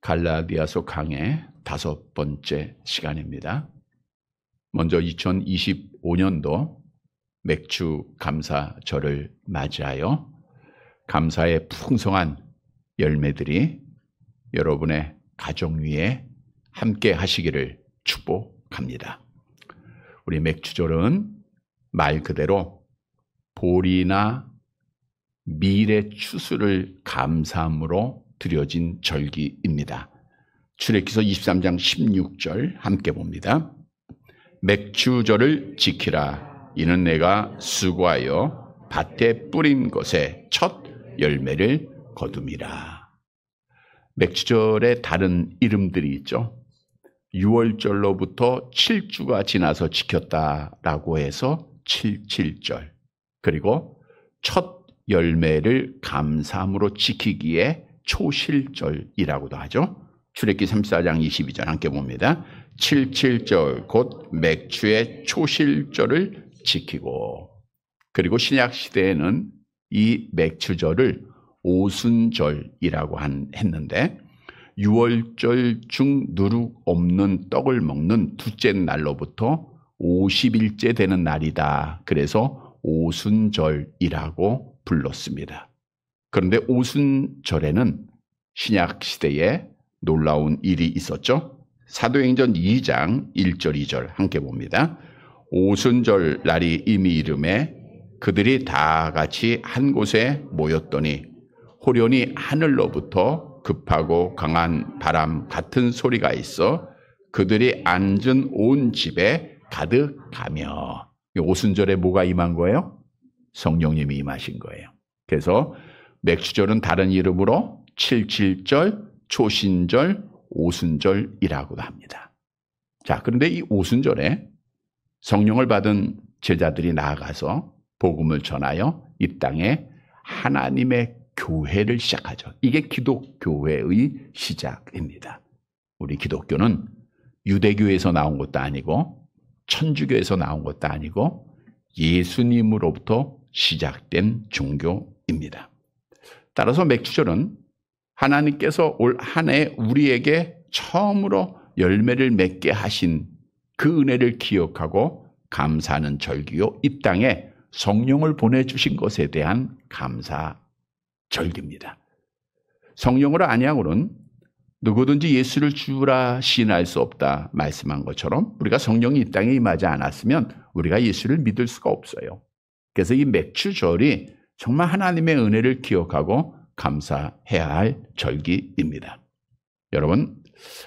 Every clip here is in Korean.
갈라디아서 강의 5번째 시간입니다. 먼저 2025년도 맥주 감사절을 맞이하여 감사의 풍성한 열매들이 여러분의 가정 위에 함께 하시기를 축복합니다. 우리 맥주절은 말 그대로 보리나 밀의 추수를 감사함으로 드려진 절기입니다. 출애굽기서 23장 16절 함께 봅니다. 맥주절을 지키라. 이는 내가 수고하여 밭에 뿌린 것에 첫 열매를 거둠이라. 맥주절의 다른 이름들이 있죠. 6월절로부터 7주가 지나서 지켰다라고 해서 77절. 그리고 첫 열매를 감사함으로 지키기에 초실절이라고도 하죠. 출애굽기 34장 22절 함께 봅니다. 77절 곧 맥주의 초실절을 지키고, 그리고 신약시대에는 이 맥주절을 오순절이라고 했는데 6월절 중 누룩 없는 떡을 먹는 둘째 날로부터 50일째 되는 날이다. 그래서 오순절이라고 불렀습니다. 그런데 오순절에는 신약시대에 놀라운 일이 있었죠. 사도행전 2장 1절 2절 함께 봅니다. 오순절 날이 이미 이름에 그들이 다 같이 한 곳에 모였더니 호련히 하늘로부터 급하고 강한 바람 같은 소리가 있어 그들이 앉은 온 집에 가득하며. 오순절에 뭐가 임한 거예요? 성령님이 임하신 거예요. 그래서 맥주절은 다른 이름으로 77절, 초신절, 오순절이라고도 합니다. 자, 그런데 이 오순절에 성령을 받은 제자들이 나아가서 복음을 전하여 이 땅에 하나님의 교회를 시작하죠. 이게 기독교회의 시작입니다. 우리 기독교는 유대교에서 나온 것도 아니고 천주교에서 나온 것도 아니고 예수님으로부터 시작된 종교입니다. 따라서 맥주절은 하나님께서 올 한 해 우리에게 처음으로 열매를 맺게 하신 그 은혜를 기억하고 감사하는 절기요, 이 땅에 성령을 보내주신 것에 대한 감사 절기입니다. 성령으로 아니하고는 누구든지 예수를 주라 시인할 수 없다 말씀한 것처럼 우리가 성령이 이 땅에 임하지 않았으면 우리가 예수를 믿을 수가 없어요. 그래서 이 맥주절이 정말 하나님의 은혜를 기억하고 감사해야 할 절기입니다. 여러분,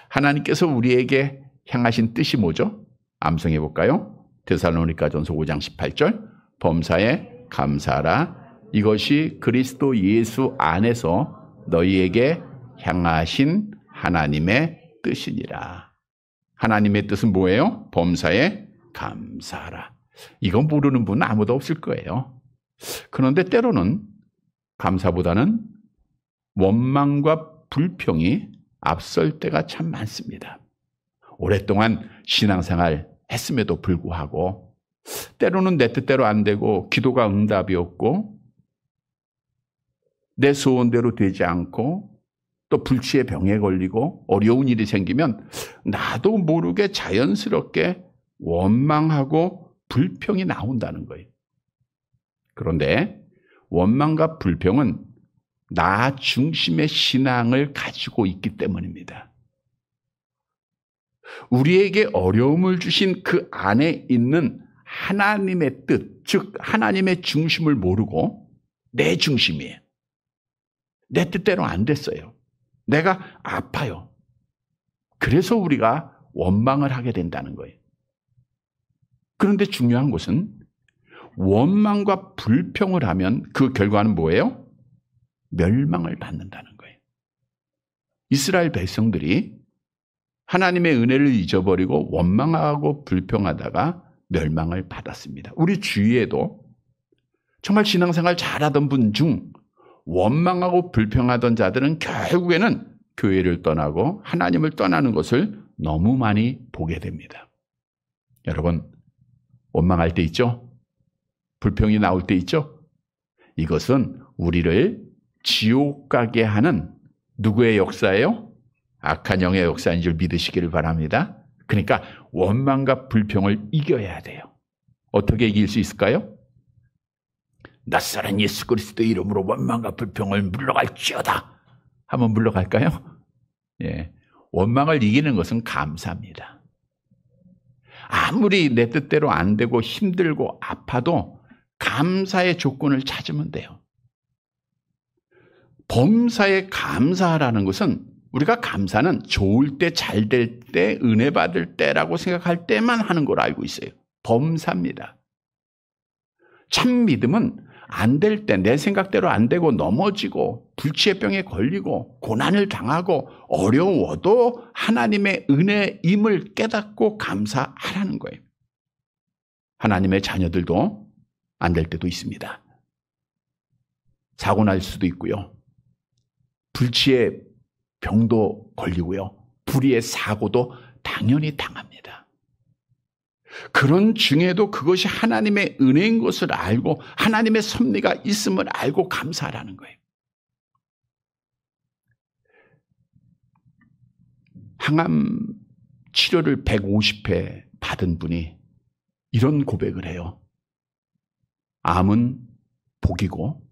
하나님께서 우리에게 향하신 뜻이 뭐죠? 암송해 볼까요? 데살로니가전서 5장 18절 범사에 감사하라. 이것이 그리스도 예수 안에서 너희에게 향하신 하나님의 뜻이니라. 하나님의 뜻은 뭐예요? 범사에 감사하라. 이건 모르는 분은 아무도 없을 거예요. 그런데 때로는 감사보다는 원망과 불평이 앞설 때가 참 많습니다. 오랫동안 신앙생활 했음에도 불구하고 때로는 내 뜻대로 안 되고 기도가 응답이 없고 내 소원대로 되지 않고 또 불치의 병에 걸리고 어려운 일이 생기면 나도 모르게 자연스럽게 원망하고 불평이 나온다는 거예요. 그런데 원망과 불평은 나 중심의 신앙을 가지고 있기 때문입니다. 우리에게 어려움을 주신 그 안에 있는 하나님의 뜻, 즉 하나님의 중심을 모르고 내 중심이에요. 내 뜻대로 안 됐어요. 내가 아파요. 그래서 우리가 원망을 하게 된다는 거예요. 그런데 중요한 것은 원망과 불평을 하면 그 결과는 뭐예요? 멸망을 받는다는 거예요. 이스라엘 백성들이 하나님의 은혜를 잊어버리고 원망하고 불평하다가 멸망을 받았습니다. 우리 주위에도 정말 신앙생활 잘하던 분 중 원망하고 불평하던 자들은 결국에는 교회를 떠나고 하나님을 떠나는 것을 너무 많이 보게 됩니다. 여러분, 원망할 때 있죠? 불평이 나올 때 있죠? 이것은 우리를 지옥 가게 하는 누구의 역사예요? 악한 영의 역사인 줄 믿으시기를 바랍니다. 그러니까 원망과 불평을 이겨야 돼요. 어떻게 이길 수 있을까요? 낯설은 예수 그리스도 이름으로 원망과 불평을 물러갈지어다. 한번 물러갈까요? 예, 원망을 이기는 것은 감사입니다. 아무리 내 뜻대로 안 되고 힘들고 아파도 감사의 조건을 찾으면 돼요. 범사에 감사하라는 것은 우리가 감사는 좋을 때, 잘 될 때, 은혜 받을 때라고 생각할 때만 하는 걸 알고 있어요. 범사입니다. 참 믿음은 안 될 때, 내 생각대로 안 되고 넘어지고 불치의 병에 걸리고 고난을 당하고 어려워도 하나님의 은혜임을 깨닫고 감사하라는 거예요. 하나님의 자녀들도 안 될 때도 있습니다. 사고 날 수도 있고요. 불치의 병도 걸리고요. 불의의 사고도 당연히 당합니다. 그런 중에도 그것이 하나님의 은혜인 것을 알고 하나님의 섭리가 있음을 알고 감사하라는 거예요. 항암 치료를 150회 받은 분이 이런 고백을 해요. 암은 복이고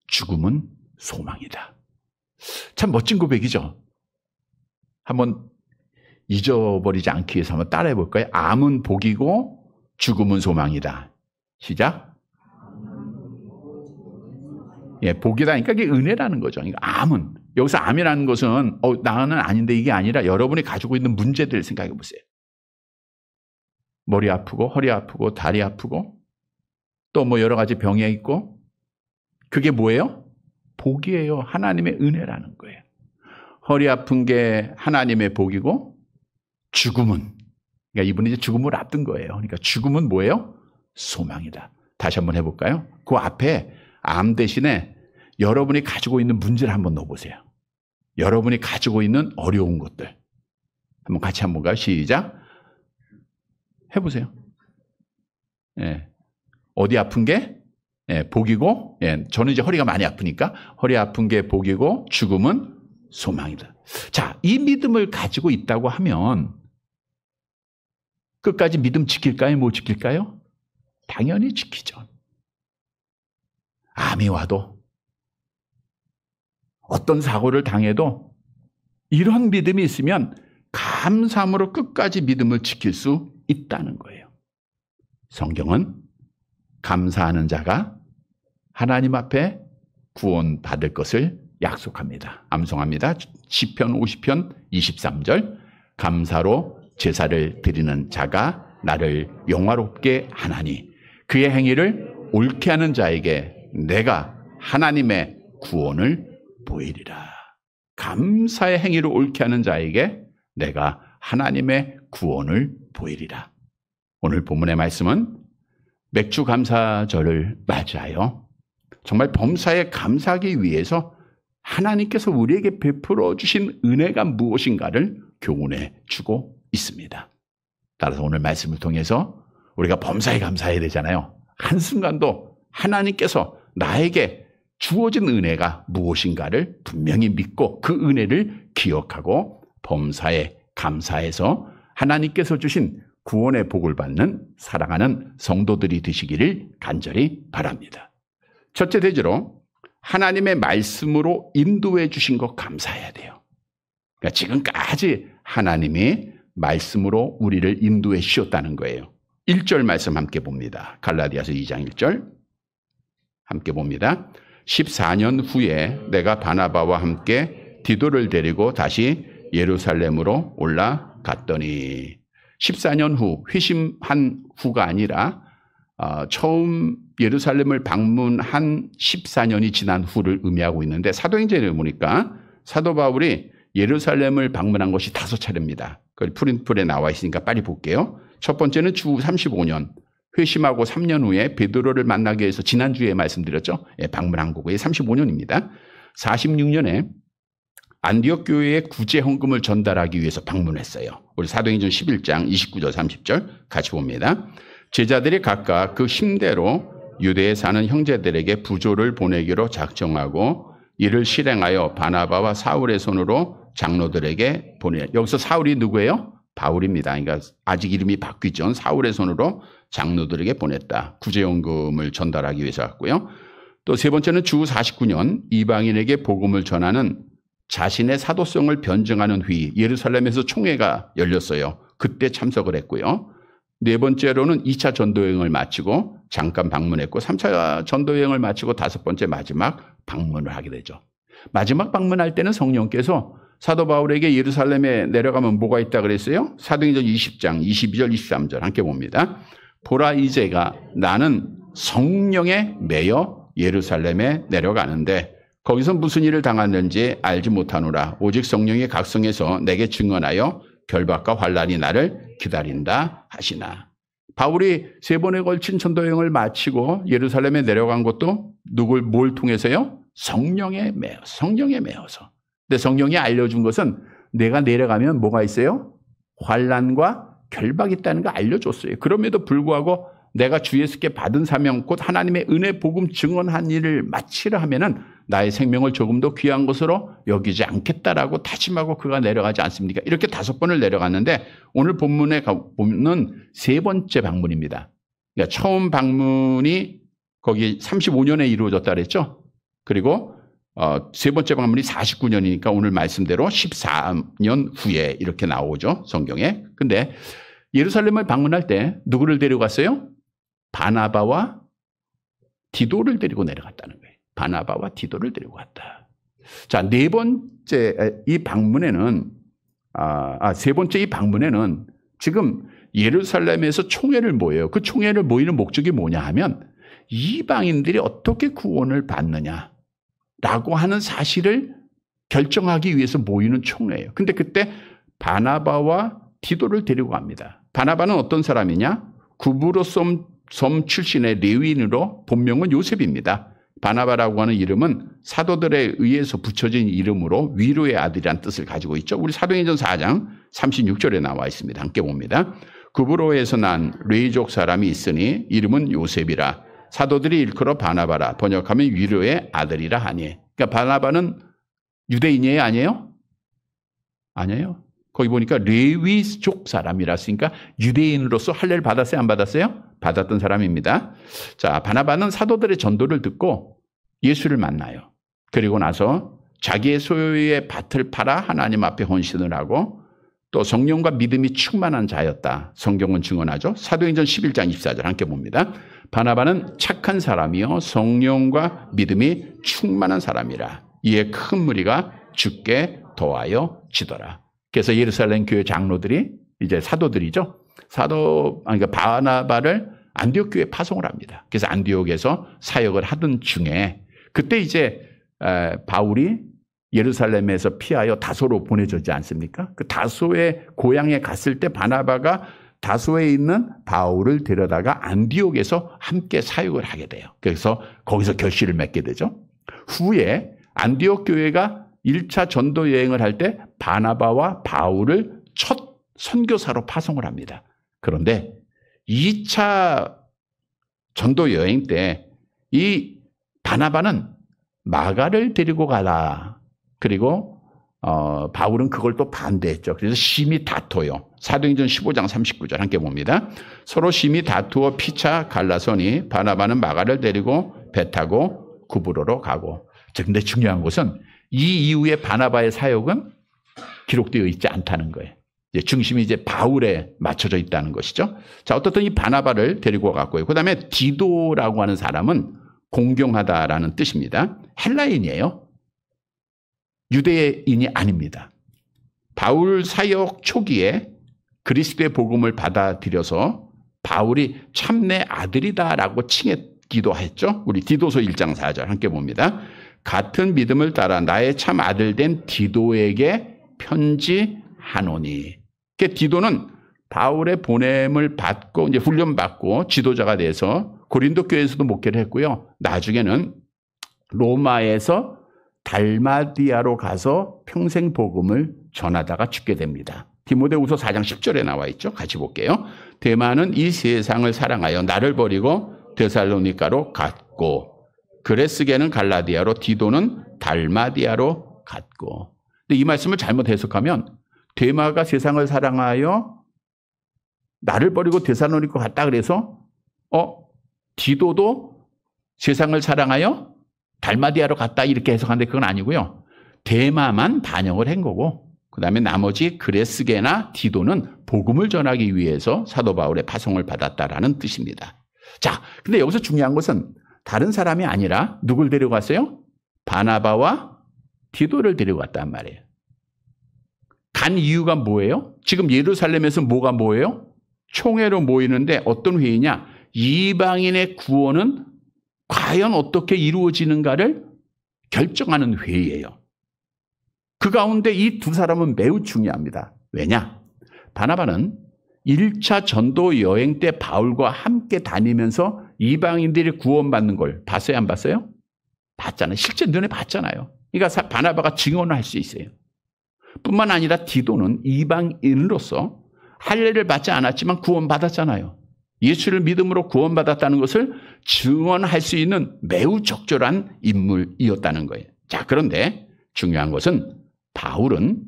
죽음은 소망이다. 참 멋진 고백이죠. 한번 잊어버리지 않기 위해서 한번 따라해 볼까요? 암은 복이고 죽음은 소망이다. 시작. 예, 복이다니까 이게 은혜라는 거죠. 그러니까 암은, 여기서 암이라는 것은 나는 아닌데 이게 아니라 여러분이 가지고 있는 문제들을 생각해 보세요. 머리 아프고 허리 아프고 다리 아프고 또 뭐 여러 가지 병에 있고 그게 뭐예요? 복이에요. 하나님의 은혜라는 거예요. 허리 아픈 게 하나님의 복이고 죽음은, 그러니까 이분이 이제 죽음을 앞둔 거예요. 그러니까 죽음은 뭐예요? 소망이다. 다시 한번 해볼까요? 그 앞에 암 대신에 여러분이 가지고 있는 문제를 한번 넣어보세요. 여러분이 가지고 있는 어려운 것들. 한번 같이 한번 가요. 시작. 해보세요. 예. 어디 아픈 게? 예, 복이고, 예, 저는 이제 허리가 많이 아프니까 허리 아픈 게 복이고 죽음은 소망이다. 자, 이 믿음을 가지고 있다고 하면 끝까지 믿음 지킬까요? 못 지킬까요? 당연히 지키죠. 암이 와도 어떤 사고를 당해도 이런 믿음이 있으면 감사함으로 끝까지 믿음을 지킬 수 있다는 거예요. 성경은 감사하는 자가 하나님 앞에 구원받을 것을 약속합니다. 암송합니다. 시편 50편 23절. 감사로 제사를 드리는 자가 나를 영화롭게 하나니 그의 행위를 옳게 하는 자에게 내가 하나님의 구원을 보이리라. 감사의 행위를 옳게 하는 자에게 내가 하나님의 구원을 보이리라. 오늘 본문의 말씀은 맥주 감사절을 맞이하여 정말 범사에 감사하기 위해서 하나님께서 우리에게 베풀어 주신 은혜가 무엇인가를 교훈해 주고 있습니다. 따라서 오늘 말씀을 통해서 우리가 범사에 감사해야 되잖아요. 한순간도 하나님께서 나에게 주어진 은혜가 무엇인가를 분명히 믿고 그 은혜를 기억하고 범사에 감사해서 하나님께서 주신 구원의 복을 받는 사랑하는 성도들이 되시기를 간절히 바랍니다. 첫째 대지로 하나님의 말씀으로 인도해 주신 것 감사해야 돼요. 그러니까 지금까지 하나님이 말씀으로 우리를 인도해 주셨다는 거예요. 1절 말씀 함께 봅니다. 갈라디아서 2장 1절 함께 봅니다. 14년 후에 내가 바나바와 함께 디도를 데리고 다시 예루살렘으로 올라갔더니 14년 후, 회심한 후가 아니라 처음 예루살렘을 방문한 14년이 지난 후를 의미하고 있는데 사도행전을 보니까 사도 바울이 예루살렘을 방문한 것이 5차례입니다. 그 프린트풀에 나와 있으니까 빨리 볼게요. 첫 번째는 주 35년, 회심하고 3년 후에 베드로를 만나기 위해서 지난주에 말씀드렸죠. 예, 방문한 거고 35년입니다. 46년에 안디옥 교회에 구제 헌금을 전달하기 위해서 방문했어요. 우리 사도행전 11장 29절 30절 같이 봅니다. 제자들이 각각 그 힘대로 유대에 사는 형제들에게 부조를 보내기로 작정하고 이를 실행하여 바나바와 사울의 손으로 장로들에게 보내. 여기서 사울이 누구예요? 바울입니다. 그러니까 아직 이름이 바뀌기 전 사울의 손으로 장로들에게 보냈다. 구제연금을 전달하기 위해서 왔고요. 또 세 번째는 주 49년 이방인에게 복음을 전하는 자신의 사도성을 변증하는 회의, 예루살렘에서 총회가 열렸어요. 그때 참석을 했고요. 네 번째로는 2차 전도여행을 마치고 잠깐 방문했고 3차 전도여행을 마치고 다섯 번째 마지막 방문을 하게 되죠. 마지막 방문할 때는 성령께서 사도 바울에게 예루살렘에 내려가면 뭐가 있다 그랬어요? 사도행전 20장 22절 23절 함께 봅니다. 보라 이제가 나는 성령에 매여 예루살렘에 내려가는데 거기서 무슨 일을 당하는지 알지 못하노라. 오직 성령이 각성해서 내게 증언하여 결박과 환난이 나를 기다린다 하시나. 바울이 세 번에 걸친 전도여행을 마치고 예루살렘에 내려간 것도 뭘 통해서요? 성령에 매어서. 근데 성령이 알려준 것은 내가 내려가면 뭐가 있어요? 환난과 결박이 있다는 거 알려줬어요. 그럼에도 불구하고 내가 주 예수께 받은 사명 곧 하나님의 은혜 복음 증언한 일을 마치려 하면은 나의 생명을 조금도 귀한 것으로 여기지 않겠다라고 다짐하고 그가 내려가지 않습니까? 이렇게 다섯 번을 내려갔는데 오늘 본문에 보면 세 번째 방문입니다. 그러니까 처음 방문이 거기 35년에 이루어졌다 그랬죠? 그리고 세 번째 방문이 49년이니까 오늘 말씀대로 14년 후에 이렇게 나오죠. 성경에. 근데 예루살렘을 방문할 때 누구를 데려갔어요? 바나바와 디도를 데리고 내려갔다는 거예요. 바나바와 디도를 데리고 갔다. 자, 네 번째 이 방문에는 세 번째 이 방문에는 지금 예루살렘에서 총회를 모여요. 그 총회를 모이는 목적이 뭐냐 하면 이방인들이 어떻게 구원을 받느냐라고 하는 사실을 결정하기 위해서 모이는 총회예요. 근데 그때 바나바와 디도를 데리고 갑니다. 바나바는 어떤 사람이냐? 구브로 섬 출신의 레위인으로 본명은 요셉입니다. 바나바라고 하는 이름은 사도들에 의해서 붙여진 이름으로 위로의 아들이라는 뜻을 가지고 있죠. 우리 사도행전 4장 36절에 나와 있습니다. 함께 봅니다. 구브로에서 난 레위족 사람이 있으니 이름은 요셉이라. 사도들이 일컬어 바나바라. 번역하면 위로의 아들이라 하니. 그러니까 바나바는 유대인이에요? 아니에요? 아니에요. 거기 보니까 레위족 사람이라 했으니까 유대인으로서 할례를 받았어요? 안 받았어요? 받았던 사람입니다. 자, 바나바는 사도들의 전도를 듣고 예수를 만나요. 그리고 나서 자기의 소유의 밭을 팔아 하나님 앞에 헌신을 하고 또 성령과 믿음이 충만한 자였다. 성경은 증언하죠. 사도행전 11장 24절 함께 봅니다. 바나바는 착한 사람이요 성령과 믿음이 충만한 사람이라. 이에 큰 무리가 주께 더하여 지더라. 그래서 예루살렘 교회 장로들이 이제 사도들이죠. 그러니까 바나바를 안디옥 교회에 파송을 합니다. 그래서 안디옥에서 사역을 하던 중에 그때 이제 바울이 예루살렘에서 피하여 다소로 보내졌지 않습니까? 그 다소의 고향에 갔을 때 바나바가 다소에 있는 바울을 데려다가 안디옥에서 함께 사역을 하게 돼요. 그래서 거기서 결실을 맺게 되죠. 후에 안디옥 교회가 1차 전도 여행을 할 때 바나바와 바울을 첫 선교사로 파송을 합니다. 그런데 2차 전도 여행 때 이 바나바는 마가를 데리고 가라. 그리고 바울은 그걸 또 반대했죠. 그래서 심히 다퉈요. 사도행전 15장 39절 함께 봅니다. 서로 심히 다투어 피차 갈라서니 바나바는 마가를 데리고 배 타고 구브로로 가고. 근데 중요한 것은 이 이후에 바나바의 사역은 기록되어 있지 않다는 거예요. 중심이 이제 바울에 맞춰져 있다는 것이죠. 자, 어떻든 이 바나바를 데리고 갔고요. 그 다음에 디도라고 하는 사람은 공경하다라는 뜻입니다. 헬라인이에요. 유대인이 아닙니다. 바울 사역 초기에 그리스도의 복음을 받아들여서 바울이 참내 아들이다라고 칭했기도 했죠. 우리 디도서 1장 4절 함께 봅니다. 같은 믿음을 따라 나의 참 아들 된 디도에게 편지하노니. 디도는 바울의 보냄을 받고 이제 훈련받고 지도자가 돼서 고린도 교회에서도 목회를 했고요. 나중에는 로마에서 달마디아로 가서 평생 복음을 전하다가 죽게 됩니다. 디모데후서 4장 10절에 나와 있죠. 같이 볼게요. 데마는 이 세상을 사랑하여 나를 버리고 데살로니가로 갔고 그레스게는 갈라디아로 디도는 달마디아로 갔고. 근데 이 말씀을 잘못 해석하면 데마가 세상을 사랑하여 나를 버리고 데살로니가 갔다 그래서 디도도 세상을 사랑하여 달마디아로 갔다 이렇게 해석하는데 그건 아니고요. 데마만 반영을 한 거고 그다음에 나머지 그레스게나 디도는 복음을 전하기 위해서 사도 바울의 파송을 받았다라는 뜻입니다. 자, 근데 여기서 중요한 것은 다른 사람이 아니라 누굴 데려갔어요? 바나바와 디도를 데려갔단 말이에요. 간 이유가 뭐예요? 지금 예루살렘에서 뭐가 뭐예요? 총회로 모이는데 어떤 회의냐? 이방인의 구원은 과연 어떻게 이루어지는가를 결정하는 회의예요. 그 가운데 이 두 사람은 매우 중요합니다. 왜냐? 바나바는 1차 전도 여행 때 바울과 함께 다니면서 이방인들이 구원받는 걸 봤어요? 안 봤어요? 봤잖아요. 실제 눈에 봤잖아요. 그러니까 바나바가 증언을 할 수 있어요. 뿐만 아니라 디도는 이방인으로서 할례를 받지 않았지만 구원받았잖아요. 예수를 믿음으로 구원받았다는 것을 증언할 수 있는 매우 적절한 인물이었다는 거예요. 자, 그런데 중요한 것은 바울은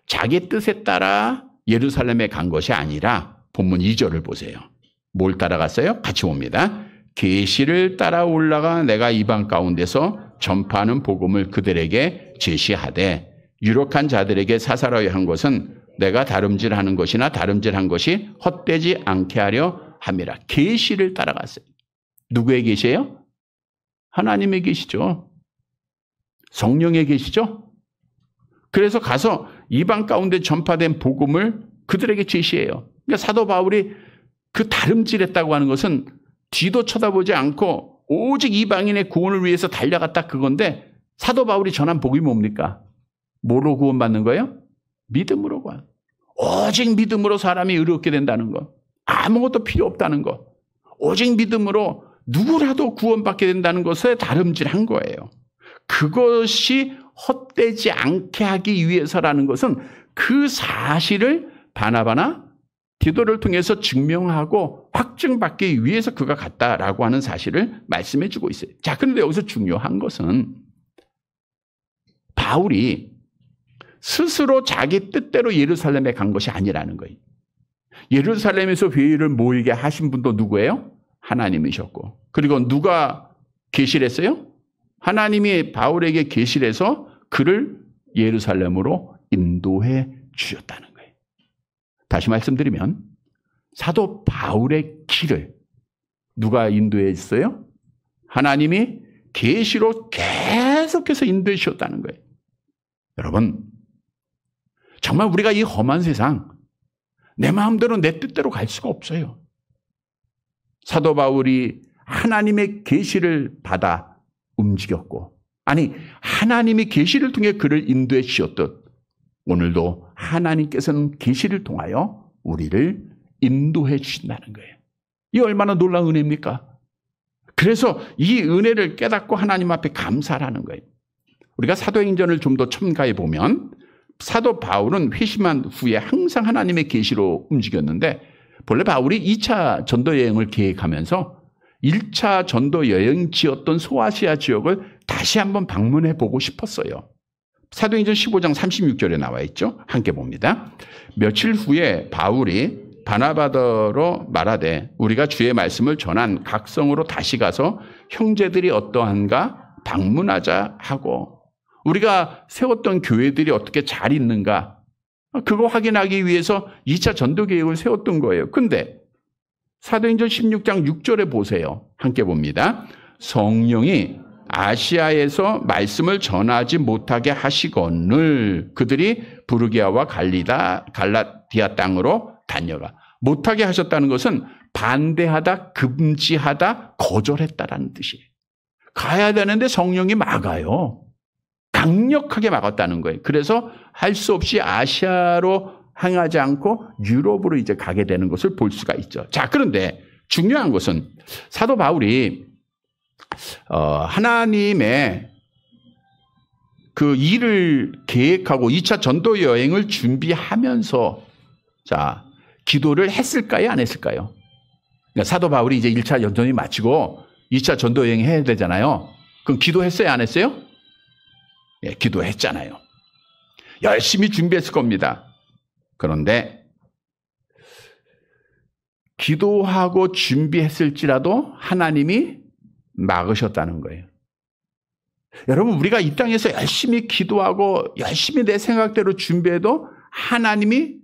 자기 뜻에 따라 예루살렘에 간 것이 아니라 본문 2절을 보세요. 뭘 따라갔어요? 같이 봅니다. 계시를 따라 올라가 내가 이방 가운데서 전파하는 복음을 그들에게 제시하되 유력한 자들에게 사사로이 한 것은 내가 다름질하는 것이나 다름질한 것이 헛되지 않게 하려 함이라. 계시를 따라갔어요. 누구의 계시예요? 하나님의 계시죠. 성령의 계시죠. 그래서 가서 이방 가운데 전파된 복음을 그들에게 제시해요. 그러니까 사도 바울이 그 다름질했다고 하는 것은 뒤도 쳐다보지 않고 오직 이방인의 구원을 위해서 달려갔다 그건데 사도 바울이 전한 복음이 뭡니까? 뭐로 구원받는 거예요? 믿음으로 구원. 오직 믿음으로 사람이 의롭게 된다는 것. 아무것도 필요 없다는 것. 오직 믿음으로 누구라도 구원받게 된다는 것에 다름질한 거예요. 그것이 헛되지 않게 하기 위해서라는 것은 그 사실을 바나바나 디도를 통해서 증명하고 확증받기 위해서 그가 갔다라고 하는 사실을 말씀해 주고 있어요. 자, 그런데 여기서 중요한 것은 바울이 스스로 자기 뜻대로 예루살렘에 간 것이 아니라는 거예요. 예루살렘에서 회의를 모이게 하신 분도 누구예요? 하나님이셨고. 그리고 누가 계시를 했어요? 하나님이 바울에게 계시를 해서 그를 예루살렘으로 인도해 주셨다는 거예요. 다시 말씀드리면 사도 바울의 길을 누가 인도해 줬어요? 하나님이 계시로 계속해서 인도해 주셨다는 거예요. 여러분, 정말 우리가 이 험한 세상 내 마음대로 내 뜻대로 갈 수가 없어요. 사도 바울이 하나님의 계시를 받아 움직였고, 아니 하나님이 계시를 통해 그를 인도해 주셨듯 오늘도 하나님께서는 계시를 통하여 우리를 인도해 주신다는 거예요. 이 얼마나 놀라운 은혜입니까? 그래서 이 은혜를 깨닫고 하나님 앞에 감사하는 거예요. 우리가 사도행전을 좀 더 첨가해 보면 사도 바울은 회심한 후에 항상 하나님의 계시로 움직였는데 본래 바울이 2차 전도 여행을 계획하면서 1차 전도 여행지였던 소아시아 지역을 다시 한번 방문해 보고 싶었어요. 사도행전 15장 36절에 나와 있죠. 함께 봅니다. 며칠 후에 바울이 바나바더로 말하되 우리가 주의 말씀을 전한 각 성으로 다시 가서 형제들이 어떠한가 방문하자 하고 우리가 세웠던 교회들이 어떻게 잘 있는가 그거 확인하기 위해서 2차 전도 계획을 세웠던 거예요. 근데 사도행전 16장 6절에 보세요. 함께 봅니다. 성령이 아시아에서 말씀을 전하지 못하게 하시거늘 그들이 부르기아와 갈라디아 땅으로 다녀가. 못하게 하셨다는 것은 반대하다, 금지하다, 거절했다라는 뜻이에요. 가야 되는데 성령이 막아요. 강력하게 막았다는 거예요. 그래서 할 수 없이 아시아로 향하지 않고 유럽으로 이제 가게 되는 것을 볼 수가 있죠. 자, 그런데 중요한 것은 사도 바울이 하나님의 그 일을 계획하고 2차 전도 여행을 준비하면서 자, 기도를 했을까요? 안 했을까요? 그러니까 사도 바울이 이제 1차 연전이 마치고 2차 전도 여행 해야 되잖아요. 그럼 기도했어요? 안 했어요? 예, 기도했잖아요. 열심히 준비했을 겁니다. 그런데 기도하고 준비했을지라도 하나님이 막으셨다는 거예요. 여러분, 우리가 이 땅에서 열심히 기도하고 열심히 내 생각대로 준비해도 하나님이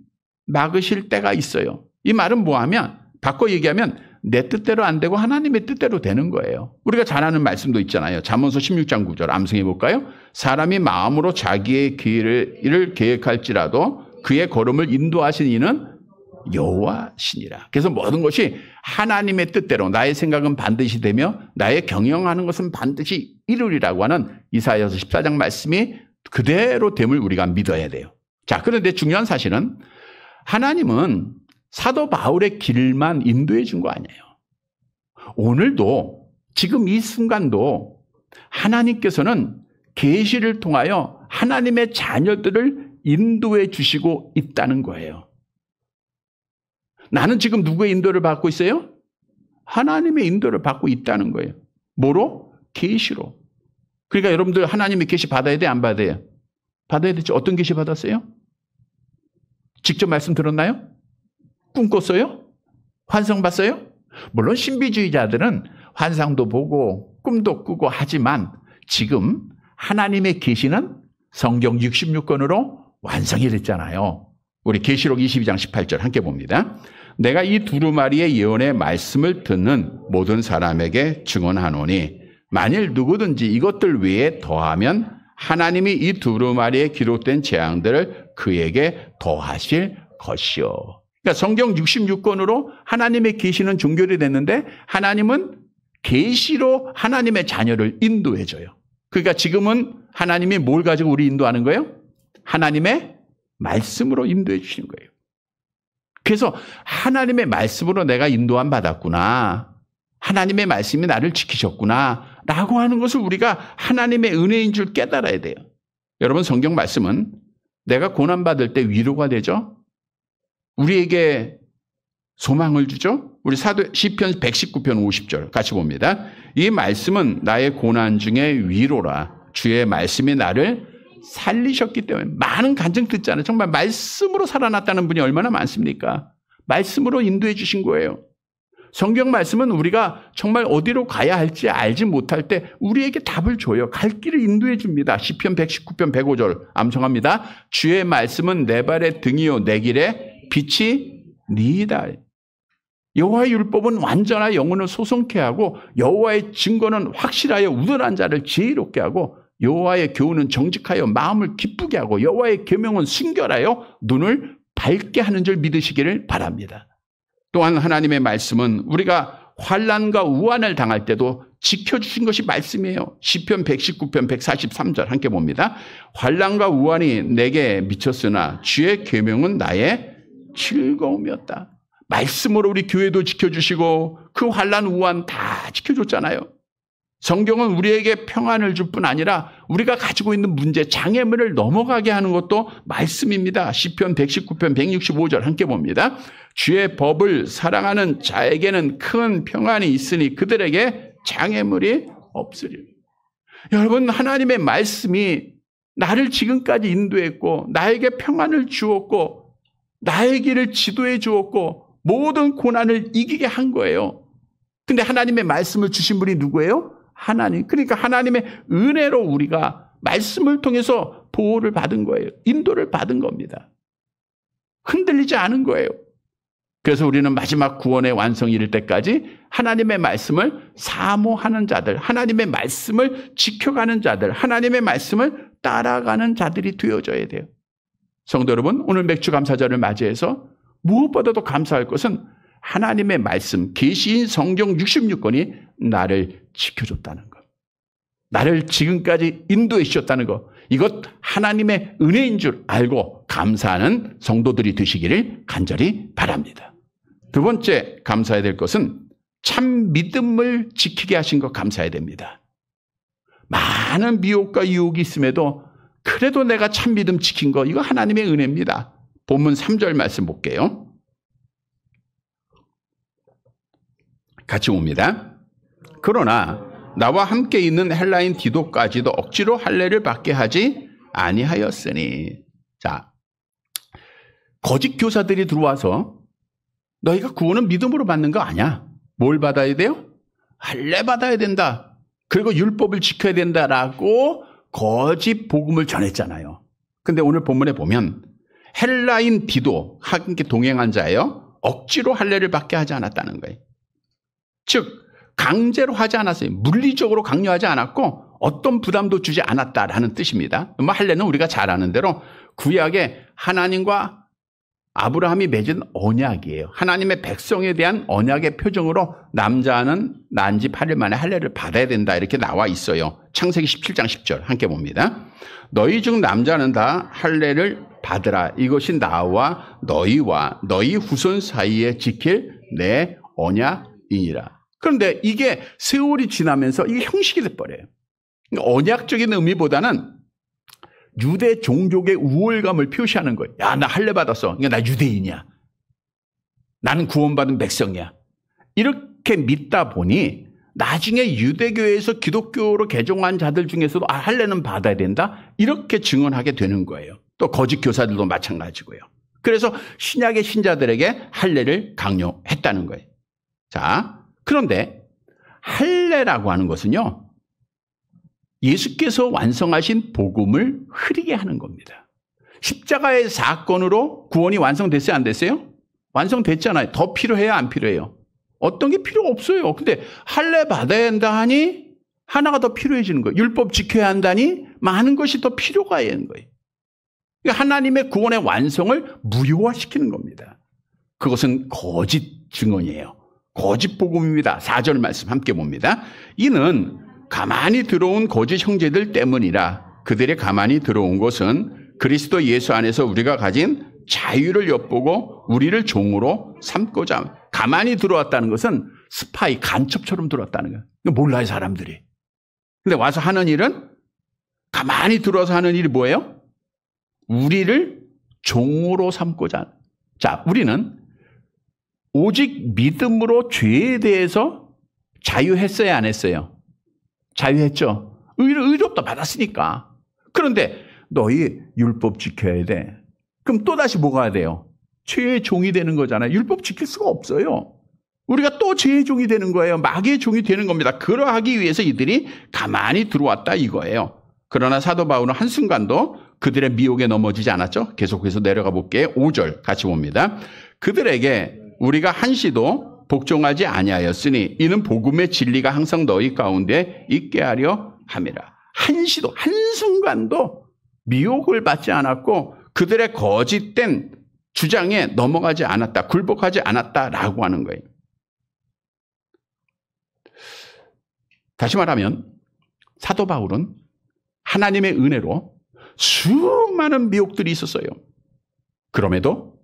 막으실 때가 있어요. 이 말은 뭐하면, 바꿔 얘기하면 내 뜻대로 안 되고 하나님의 뜻대로 되는 거예요. 우리가 잘 아는 말씀도 있잖아요. 잠언서 16장 9절 암송해 볼까요? 사람이 마음으로 자기의 길을 계획할지라도 그의 걸음을 인도하신 이는 여호와시니라. 그래서 모든 것이 하나님의 뜻대로 나의 생각은 반드시 되며 나의 경영하는 것은 반드시 이루리라고 하는 이사야서 14장 말씀이 그대로 됨을 우리가 믿어야 돼요. 자, 그런데 중요한 사실은 하나님은 사도 바울의 길만 인도해 준 거 아니에요. 오늘도 지금 이 순간도 하나님께서는 계시를 통하여 하나님의 자녀들을 인도해 주시고 있다는 거예요. 나는 지금 누구의 인도를 받고 있어요? 하나님의 인도를 받고 있다는 거예요. 뭐로? 계시로. 그러니까 여러분들 하나님의 계시 받아야 돼, 안 받아야 돼요? 받아야 되죠. 어떤 계시 받았어요? 직접 말씀 들었나요? 꿈 꿨어요? 환상 봤어요? 물론 신비주의자들은 환상도 보고 꿈도 꾸고 하지만 지금 하나님의 계시는 성경 66권으로 완성이 됐잖아요. 우리 계시록 22장 18절 함께 봅니다. 내가 이 두루마리의 예언의 말씀을 듣는 모든 사람에게 증언하노니 만일 누구든지 이것들 외에 더하면 하나님이 이 두루마리에 기록된 재앙들을 그에게 더하실 것이요. 그러니까 성경 66권으로 하나님의 계시는 종결이 됐는데 하나님은 계시로 하나님의 자녀를 인도해줘요. 그러니까 지금은 하나님이 뭘 가지고 우리 인도하는 거예요? 하나님의 말씀으로 인도해 주시는 거예요. 그래서 하나님의 말씀으로 내가 인도함 받았구나. 하나님의 말씀이 나를 지키셨구나. 라고 하는 것을 우리가 하나님의 은혜인 줄 깨달아야 돼요. 여러분, 성경 말씀은 내가 고난받을 때 위로가 되죠. 우리에게 소망을 주죠. 우리 시편 119편 50절 같이 봅니다. 이 말씀은 나의 고난 중에 위로라. 주의 말씀이 나를 살리셨기 때문에. 많은 간증 듣잖아요. 정말 말씀으로 살아났다는 분이 얼마나 많습니까? 말씀으로 인도해 주신 거예요. 성경 말씀은 우리가 정말 어디로 가야 할지 알지 못할 때 우리에게 답을 줘요. 갈 길을 인도해 줍니다. 시편 119편 105절 암송합니다. 주의 말씀은 내 발의 등이요 내 길에 빛이 니이다. 여호와의 율법은 완전하여 영혼을 소송케 하고 여호와의 증거는 확실하여 우둔한 자를 지혜롭게 하고 여호와의 교훈은 정직하여 마음을 기쁘게 하고 여호와의 계명은 순결하여 눈을 밝게 하는 줄 믿으시기를 바랍니다. 또한 하나님의 말씀은 우리가 환난과 우환을 당할 때도 지켜주신 것이 말씀이에요. 시편 119편 143절 함께 봅니다. 환난과 우환이 내게 미쳤으나 주의 계명은 나의 즐거움이었다. 말씀으로 우리 교회도 지켜주시고 그 환난 우환 다 지켜줬잖아요. 성경은 우리에게 평안을 줄 뿐 아니라 우리가 가지고 있는 문제, 장애물을 넘어가게 하는 것도 말씀입니다. 시편 119편 165절 함께 봅니다. 주의 법을 사랑하는 자에게는 큰 평안이 있으니 그들에게 장애물이 없으리라. 여러분, 하나님의 말씀이 나를 지금까지 인도했고 나에게 평안을 주었고 나의 길을 지도해 주었고 모든 고난을 이기게 한 거예요. 근데 하나님의 말씀을 주신 분이 누구예요? 하나님. 그러니까 하나님의 은혜로 우리가 말씀을 통해서 보호를 받은 거예요. 인도를 받은 겁니다. 흔들리지 않은 거예요. 그래서 우리는 마지막 구원의 완성이 이를 때까지 하나님의 말씀을 사모하는 자들, 하나님의 말씀을 지켜가는 자들, 하나님의 말씀을 따라가는 자들이 되어져야 돼요. 성도 여러분, 오늘 맥주감사절을 맞이해서 무엇보다도 감사할 것은 하나님의 말씀, 계시인 성경 66권이 나를 지켜줬다는 것. 나를 지금까지 인도해 주셨다는 것. 이것 하나님의 은혜인 줄 알고 감사하는 성도들이 되시기를 간절히 바랍니다. 두 번째 감사해야 될 것은 참 믿음을 지키게 하신 것 감사해야 됩니다. 많은 미혹과 유혹이 있음에도 그래도 내가 참 믿음 지킨 거, 이거 하나님의 은혜입니다. 본문 3절 말씀 볼게요. 같이 봅니다. 그러나 나와 함께 있는 헬라인 디도까지도 억지로 할례를 받게 하지 아니하였으니. 자, 거짓 교사들이 들어와서 너희가 구원은 믿음으로 받는 거 아니야. 뭘 받아야 돼요? 할례 받아야 된다. 그리고 율법을 지켜야 된다라고 거짓 복음을 전했잖아요. 근데 오늘 본문에 보면 헬라인 디도 함께 동행한 자예요. 억지로 할례를 받게 하지 않았다는 거예요. 즉 강제로 하지 않았어요. 물리적으로 강요하지 않았고 어떤 부담도 주지 않았다라는 뜻입니다. 할례는 우리가 잘 아는 대로 구약에 하나님과 아브라함이 맺은 언약이에요. 하나님의 백성에 대한 언약의 표정으로 남자는 난 지 8일 만에 할례를 받아야 된다 이렇게 나와 있어요. 창세기 17장 10절 함께 봅니다. 너희 중 남자는 다 할례를 받으라. 이것이 나와 너희와 너희 후손 사이에 지킬 내 언약이니라. 그런데 이게 세월이 지나면서 이게 형식이 돼버려요. 언약적인 의미보다는 유대 종족의 우월감을 표시하는 거예요. 야, 나 할례 받았어. 그러니까 나 유대인이야. 나는 구원받은 백성이야. 이렇게 믿다 보니 나중에 유대교에서 기독교로 개종한 자들 중에서도 할례는 받아야 된다. 이렇게 증언하게 되는 거예요. 또 거짓 교사들도 마찬가지고요. 그래서 신약의 신자들에게 할례를 강요했다는 거예요. 자, 그런데 할례라고 하는 것은요. 예수께서 완성하신 복음을 흐리게 하는 겁니다. 십자가의 사건으로 구원이 완성됐어요? 안 됐어요? 완성됐잖아요. 더 필요해요? 안 필요해요? 어떤 게 필요가 없어요. 근데 할례 받아야 한다 하니 하나가 더 필요해지는 거예요. 율법 지켜야 한다니 많은 것이 더 필요가 있는 거예요. 그러니까 하나님의 구원의 완성을 무효화시키는 겁니다. 그것은 거짓 증언이에요. 거짓 복음입니다. 4절 말씀 함께 봅니다. 이는 가만히 들어온 거짓 형제들 때문이라. 그들의 가만히 들어온 것은 그리스도 예수 안에서 우리가 가진 자유를 엿보고 우리를 종으로 삼고자. 가만히 들어왔다는 것은 스파이, 간첩처럼 들어왔다는 거예요. 몰라요, 사람들이. 근데 와서 하는 일은 가만히 들어와서 하는 일이 뭐예요? 우리를 종으로 삼고자. 자, 우리는 오직 믿음으로 죄에 대해서 자유했어요, 안 했어요? 자유했죠. 의롭다 받았으니까. 그런데 너희 율법 지켜야 돼. 그럼 또다시 뭐가 해야 돼요? 죄의 종이 되는 거잖아요. 율법 지킬 수가 없어요. 우리가 또 죄의 종이 되는 거예요. 마귀의 종이 되는 겁니다. 그러하기 위해서 이들이 가만히 들어왔다 이거예요. 그러나 사도 바울은 한순간도 그들의 미혹에 넘어지지 않았죠. 계속해서 내려가 볼게요. 5절 같이 봅니다. 그들에게 우리가 한시도 복종하지 아니하였으니 이는 복음의 진리가 항상 너희 가운데 있게 하려 함이라. 한시도 한순간도 미혹을 받지 않았고 그들의 거짓된 주장에 넘어가지 않았다. 굴복하지 않았다라고 하는 거예요. 다시 말하면 사도 바울은 하나님의 은혜로 수많은 미혹들이 있었어요. 그럼에도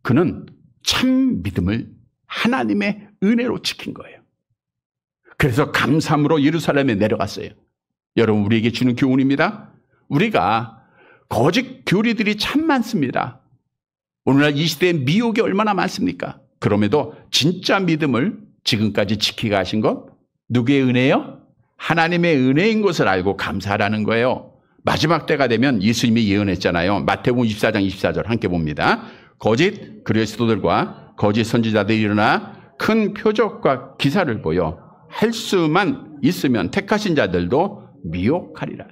그는 참 믿음을 하나님의 은혜로 지킨 거예요. 그래서 감사함으로 예루살렘에 내려갔어요. 여러분, 우리에게 주는 교훈입니다. 우리가 거짓 교리들이 참 많습니다. 오늘날 이 시대에 미혹이 얼마나 많습니까? 그럼에도 진짜 믿음을 지금까지 지키게 하신 것 누구의 은혜예요? 하나님의 은혜인 것을 알고 감사하라는 거예요. 마지막 때가 되면 예수님이 예언했잖아요. 마태복음 24장 24절 함께 봅니다. 거짓 그리스도들과 거짓 선지자들이 일어나 큰 표적과 기사를 보여 할 수만 있으면 택하신 자들도 미혹하리라.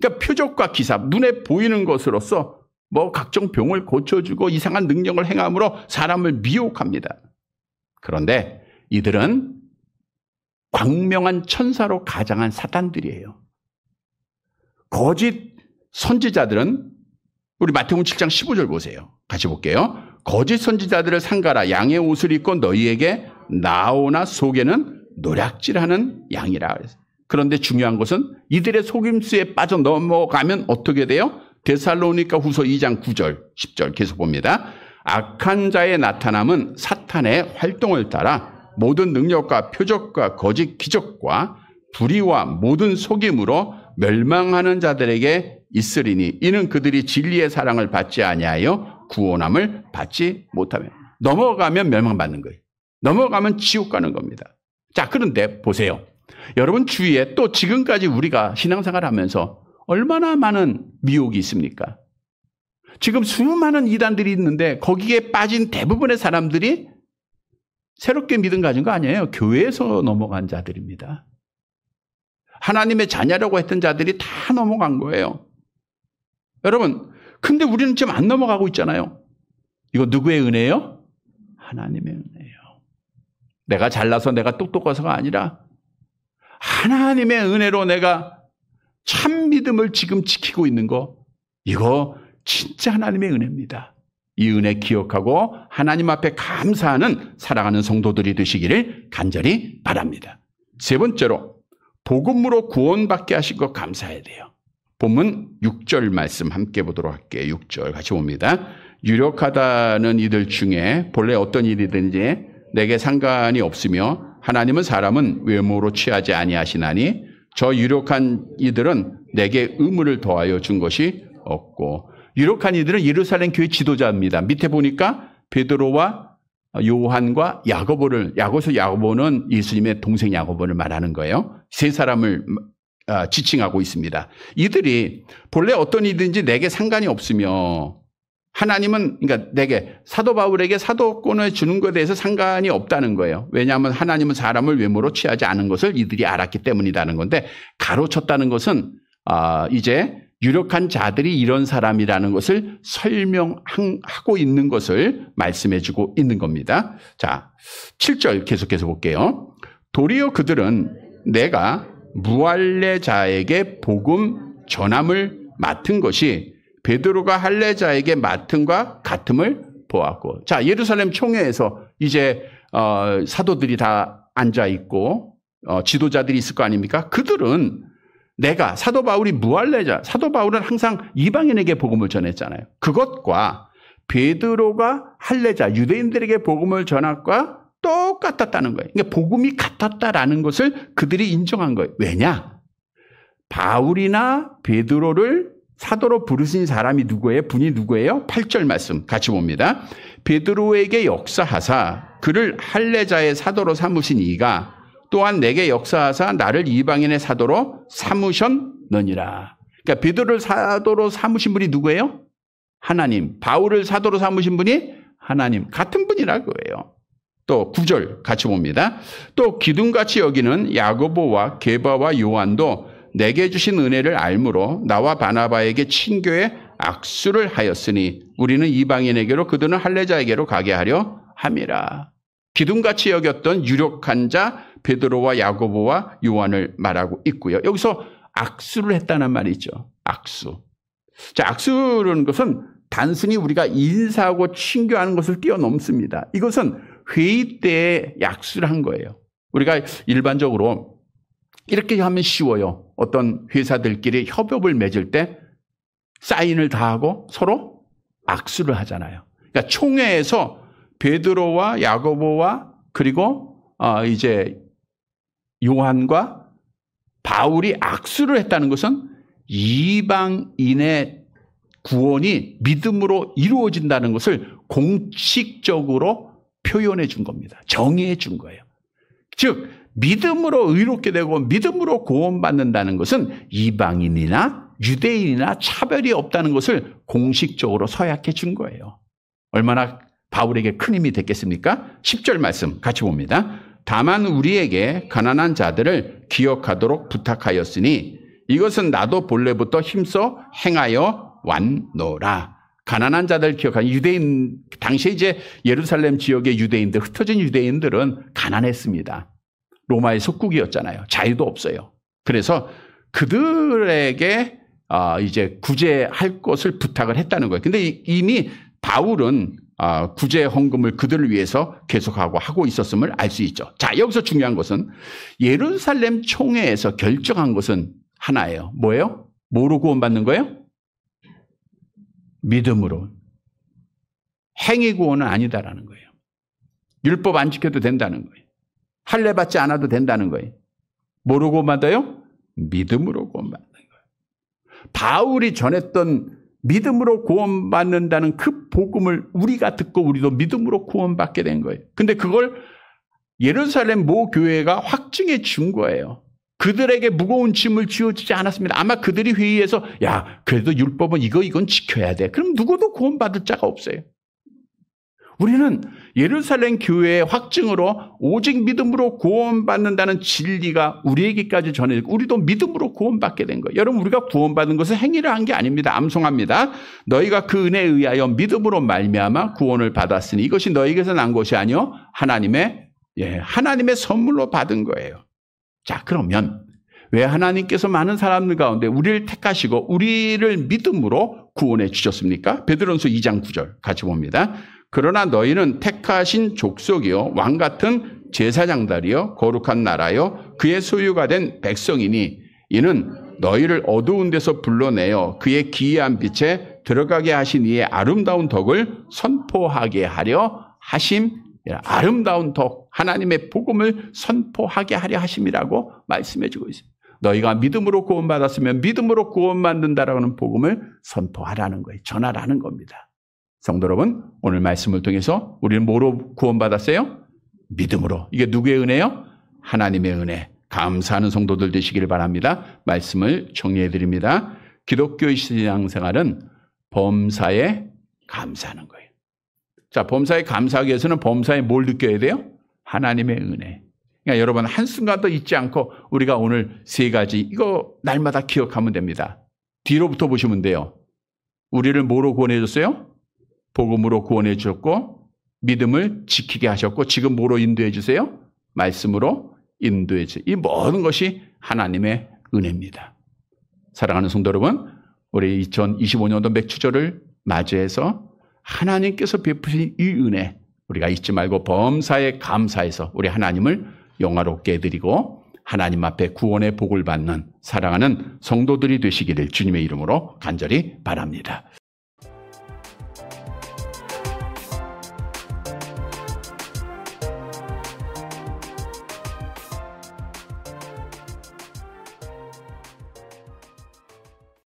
그러니까 표적과 기사, 눈에 보이는 것으로서 뭐 각종 병을 고쳐주고 이상한 능력을 행함으로 사람을 미혹합니다. 그런데 이들은 광명한 천사로 가장한 사단들이에요. 거짓 선지자들은 우리 마태복음 7장 15절 보세요. 같이 볼게요. 거짓 선지자들을 상가라. 양의 옷을 입고 너희에게 나오나 속에는 노략질하는 양이라. 그런데 중요한 것은 이들의 속임수에 빠져 넘어가면 어떻게 돼요? 데살로니가 후서 2장 9절 10절 계속 봅니다. 악한 자의 나타남은 사탄의 활동을 따라 모든 능력과 표적과 거짓 기적과 불의와 모든 속임으로 멸망하는 자들에게 있으리니 이는 그들이 진리의 사랑을 받지 아니하여 구원함을 받지 못하며. 넘어가면 멸망받는 거예요. 넘어가면 지옥 가는 겁니다. 자, 그런데 보세요. 여러분 주위에 또 지금까지 우리가 신앙생활 하면서 얼마나 많은 미혹이 있습니까? 지금 수많은 이단들이 있는데 거기에 빠진 대부분의 사람들이 새롭게 믿음 가진 거 아니에요. 교회에서 넘어간 자들입니다. 하나님의 자녀라고 했던 자들이 다 넘어간 거예요. 여러분, 근데 우리는 지금 안 넘어가고 있잖아요. 이거 누구의 은혜예요? 하나님의 은혜예요. 내가 잘나서 내가 똑똑해서가 아니라 하나님의 은혜로 내가 참 믿음을 지금 지키고 있는 거, 이거 진짜 하나님의 은혜입니다. 이 은혜 기억하고 하나님 앞에 감사하는 살아가는 성도들이 되시기를 간절히 바랍니다. 세 번째로 복음으로 구원받게 하신 것 감사해야 돼요. 본문 6절 말씀 함께 보도록 할게요. 6절 같이 봅니다. 유력하다는 이들 중에 본래 어떤 일이든지 내게 상관이 없으며 하나님은 사람은 외모로 취하지 아니하시나니 저 유력한 이들은 내게 의무를 더하여 준 것이 없고, 유력한 이들은 예루살렘 교회 지도자입니다. 밑에 보니까 베드로와 요한과 야고보를, 야고보는 예수님의 동생 야고보를 말하는 거예요. 세 사람을 지칭하고 있습니다. 이들이 본래 어떤 이든지 내게 상관이 없으며 하나님은, 그러니까 내게, 사도 바울에게 사도권을 주는 것에 대해서 상관이 없다는 거예요. 왜냐하면 하나님은 사람을 외모로 취하지 않은 것을 이들이 알았기 때문이라는 건데, 가로쳤다는 것은 이제 유력한 자들이 이런 사람이라는 것을 설명하고 있는 것을 말씀해 주고 있는 겁니다. 자, 7절 계속해서 볼게요. 도리어 그들은 내가 무할례자에게 복음 전함을 맡은 것이 베드로가 할례자에게 맡음과 같음을 보았고, 자, 예루살렘 총회에서 이제 사도들이 다 앉아 있고 지도자들이 있을 거 아닙니까? 그들은 내가, 사도 바울이 무할례자, 사도 바울은 항상 이방인에게 복음을 전했잖아요. 그것과 베드로가 할례자, 유대인들에게 복음을 전함과 똑같았다는 거예요. 그러니까 복음이 같았다라는 것을 그들이 인정한 거예요. 왜냐? 바울이나 베드로를 사도로 부르신 사람이 누구예요? 분이 누구예요? 8절 말씀 같이 봅니다. 베드로에게 역사하사 그를 할례자의 사도로 삼으신 이가 또한 내게 역사하사 나를 이방인의 사도로 삼으셨느니라. 그러니까 베드로를 사도로 삼으신 분이 누구예요? 하나님. 바울을 사도로 삼으신 분이 하나님. 같은 분이라고요. 또 9절 같이 봅니다. 또 기둥같이 여기는 야고보와 게바와 요한도 내게 주신 은혜를 알므로 나와 바나바에게 친교에 악수를 하였으니 우리는 이방인에게로 그들은 할례자에게로 가게 하려 함이라. 기둥같이 여겼던 유력한 자 베드로와 야고보와 요한을 말하고 있고요. 여기서 악수를 했다는 말이 있죠. 악수. 자, 악수라는 것은 단순히 우리가 인사하고 친교하는 것을 뛰어넘습니다. 이것은 회의 때에 악수를 한 거예요. 우리가 일반적으로 이렇게 하면 쉬워요. 어떤 회사들끼리 협업을 맺을 때 사인을 다 하고 서로 악수를 하잖아요. 그러니까 총회에서 베드로와 야고보와 그리고 이제 요한과 바울이 악수를 했다는 것은 이방인의 구원이 믿음으로 이루어진다는 것을 공식적으로 표현해 준 겁니다. 정의해 준 거예요. 즉 믿음으로 의롭게 되고 믿음으로 구원받는다는 것은 이방인이나 유대인이나 차별이 없다는 것을 공식적으로 서약해 준 거예요. 얼마나 바울에게 큰 힘이 됐겠습니까? 10절 말씀 같이 봅니다. 다만 우리에게 가난한 자들을 기억하도록 부탁하였으니 이것은 나도 본래부터 힘써 행하여 왔노라. 가난한 자들 기억하는 유대인, 당시에 이제 예루살렘 지역의 유대인들, 흩어진 유대인들은 가난했습니다. 로마의 속국이었잖아요. 자유도 없어요. 그래서 그들에게 이제 구제할 것을 부탁을 했다는 거예요. 근데 이미 바울은 구제 헌금을 그들을 위해서 계속하고 하고 있었음을 알 수 있죠. 자, 여기서 중요한 것은 예루살렘 총회에서 결정한 것은 하나예요. 뭐예요? 뭐로 구원받는 거예요? 믿음으로. 행위 구원은 아니다라는 거예요. 율법 안 지켜도 된다는 거예요. 할례 받지 않아도 된다는 거예요. 뭐로 구원받아요? 믿음으로 구원받는 거예요. 바울이 전했던 믿음으로 구원받는다는 그 복음을 우리가 듣고 우리도 믿음으로 구원받게 된 거예요. 근데 그걸 예루살렘 모 교회가 확증해 준 거예요. 그들에게 무거운 짐을 쥐어주지 않았습니다. 아마 그들이 회의해서 야 그래도 율법은 이건 지켜야 돼. 그럼 누구도 구원받을 자가 없어요. 우리는 예루살렘 교회의 확증으로 오직 믿음으로 구원받는다는 진리가 우리에게까지 전해지고 우리도 믿음으로 구원받게 된 거예요. 여러분 우리가 구원받은 것은 행위를 한 게 아닙니다. 암송합니다. 너희가 그 은혜에 의하여 믿음으로 말미암아 구원을 받았으니 이것이 너희에게서 난 것이 아니요 하나님의 선물로 받은 거예요. 자 그러면 왜 하나님께서 많은 사람들 가운데 우리를 택하시고 우리를 믿음으로 구원해 주셨습니까? 베드로전서 2장 9절 같이 봅니다. 그러나 너희는 택하신 족속이요 왕 같은 제사장들이요 거룩한 나라요 그의 소유가 된 백성이니 이는 너희를 어두운 데서 불러내어 그의 기이한 빛에 들어가게 하신 이의 아름다운 덕을 선포하게 하려 하심. 아름다운 덕 하나님의 복음을 선포하게 하려 하심이라고 말씀해 주고 있습니다. 너희가 믿음으로 구원받았으면 믿음으로 구원받는다라고 하는 복음을 선포하라는 거예요. 전하라는 겁니다. 성도 여러분, 오늘 말씀을 통해서 우리는 뭐로 구원받았어요? 믿음으로. 이게 누구의 은혜요? 하나님의 은혜. 감사하는 성도들 되시기를 바랍니다. 말씀을 정리해 드립니다. 기독교 신앙생활은 범사에 감사하는 거예요. 자, 범사에 감사하기 위해서는 범사에 뭘 느껴야 돼요? 하나님의 은혜. 그러니까 여러분 한순간도 잊지 않고 우리가 오늘 세 가지 이거 날마다 기억하면 됩니다. 뒤로부터 보시면 돼요. 우리를 뭐로 구원해 줬어요? 복음으로 구원해 주셨고 믿음을 지키게 하셨고 지금 뭐로 인도해 주세요? 말씀으로 인도해 주세요. 이 모든 것이 하나님의 은혜입니다. 사랑하는 성도 여러분, 우리 2025년도 맥주절을 맞이해서 하나님께서 베푸신 이 은혜 우리가 잊지 말고 범사에 감사해서 우리 하나님을 영화롭게 해드리고 하나님 앞에 구원의 복을 받는 사랑하는 성도들이 되시기를 주님의 이름으로 간절히 바랍니다.